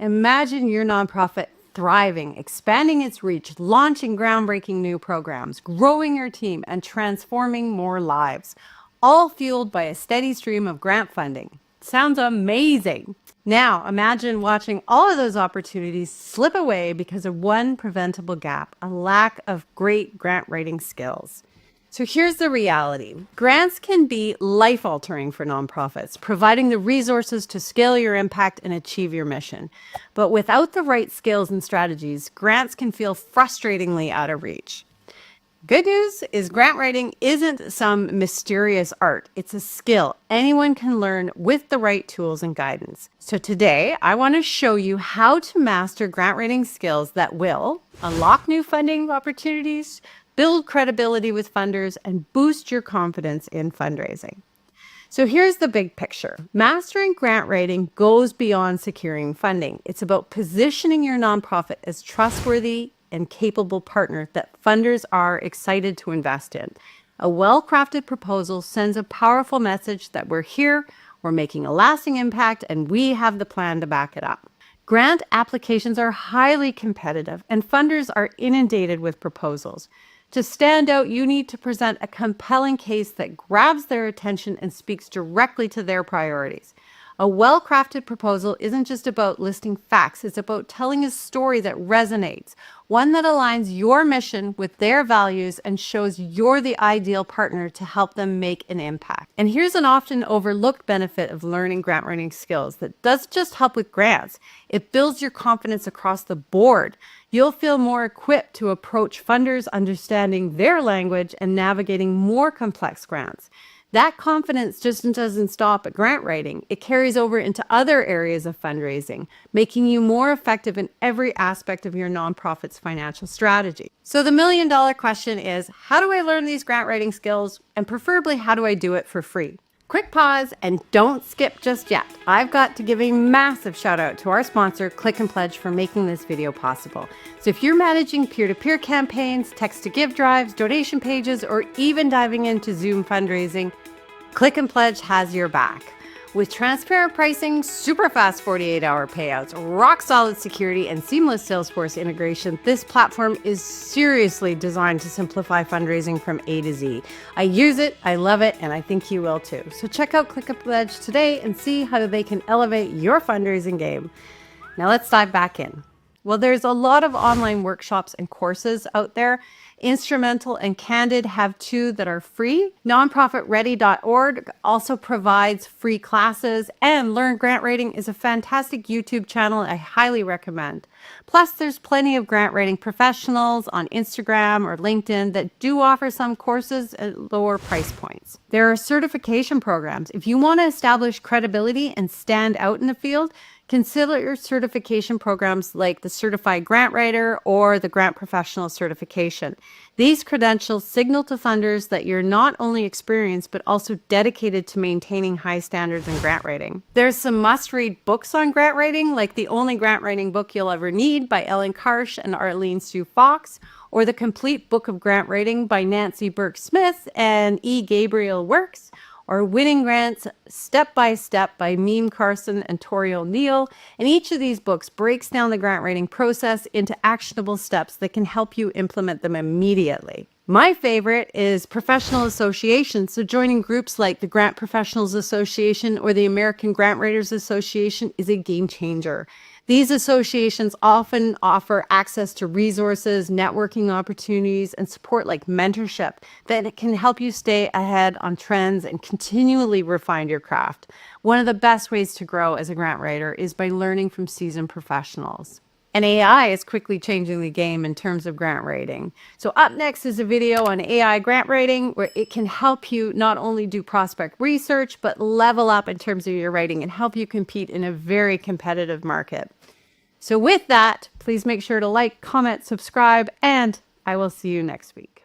Imagine your nonprofit thriving, expanding its reach, launching groundbreaking new programs, growing your team, and transforming more lives, all fueled by a steady stream of grant funding. Sounds amazing. Now, imagine watching all of those opportunities slip away because of one preventable gap, a lack of great grant writing skills. So here's the reality. Grants can be life-altering for nonprofits, providing the resources to scale your impact and achieve your mission. But without the right skills and strategies, grants can feel frustratingly out of reach. Good news is grant writing isn't some mysterious art. It's a skill anyone can learn with the right tools and guidance. So today, I want to show you how to master grant writing skills that will unlock new funding opportunities, build credibility with funders, and boost your confidence in fundraising. So here's the big picture. Mastering grant writing goes beyond securing funding. It's about positioning your nonprofit as trustworthy and capable partner that funders are excited to invest in. A well-crafted proposal sends a powerful message that we're here, we're making a lasting impact, and we have the plan to back it up. Grant applications are highly competitive, and funders are inundated with proposals. To stand out, you need to present a compelling case that grabs their attention and speaks directly to their priorities. A well-crafted proposal isn't just about listing facts, it's about telling a story that resonates, one that aligns your mission with their values and shows you're the ideal partner to help them make an impact. And here's an often overlooked benefit of learning grant writing skills that doesn't just help with grants, it builds your confidence across the board. You'll feel more equipped to approach funders understanding their language and navigating more complex grants. That confidence just doesn't stop at grant writing. It carries over into other areas of fundraising, making you more effective in every aspect of your nonprofit's financial strategy. So the million-dollar question is, how do I learn these grant writing skills? And preferably, how do I do it for free? Quick pause and don't skip just yet. I've got to give a massive shout out to our sponsor, Click and Pledge, for making this video possible. So if you're managing peer-to-peer campaigns, text-to-give drives, donation pages, or even diving into Zoom fundraising, Click and Pledge has your back. With transparent pricing, super fast 48-hour payouts, rock-solid security, and seamless Salesforce integration, this platform is seriously designed to simplify fundraising from A to Z. I use it, I love it, and I think you will too. So check out Click and Pledge today and see how they can elevate your fundraising game. Now let's dive back in. Well, there's a lot of online workshops and courses out there. Instrumental and Candid have two that are free. Nonprofitready.org also provides free classes, and Learn Grant Writing is a fantastic YouTube channel I highly recommend. Plus, there's plenty of grant writing professionals on Instagram or LinkedIn that do offer some courses at lower price points. There are certification programs. If you want to establish credibility and stand out in the field, consider your certification programs like the Certified Grant Writer or the Grant Professional Certification. These credentials signal to funders that you're not only experienced, but also dedicated to maintaining high standards in grant writing. There's some must-read books on grant writing, like The Only Grant Writing Book You'll Ever Need by Ellen Karsh and Arlene Sue Fox, or The Complete Book of Grant Writing by Nancy Burke-Smith and E. Gabriel Works, or Winning Grants Step by Step by Meme Carson and Tori O'Neill. And each of these books breaks down the grant writing process into actionable steps that can help you implement them immediately. My favorite is professional associations. So joining groups like the Grant Professionals Association or the American Grant Writers Association is a game changer. These associations often offer access to resources, networking opportunities, and support like mentorship that can help you stay ahead on trends and continually refine your craft. One of the best ways to grow as a grant writer is by learning from seasoned professionals. And AI is quickly changing the game in terms of grant writing. So up next is a video on AI grant writing, where it can help you not only do prospect research, but level up in terms of your writing and help you compete in a very competitive market. So with that, please make sure to like, comment, subscribe, and I will see you next week.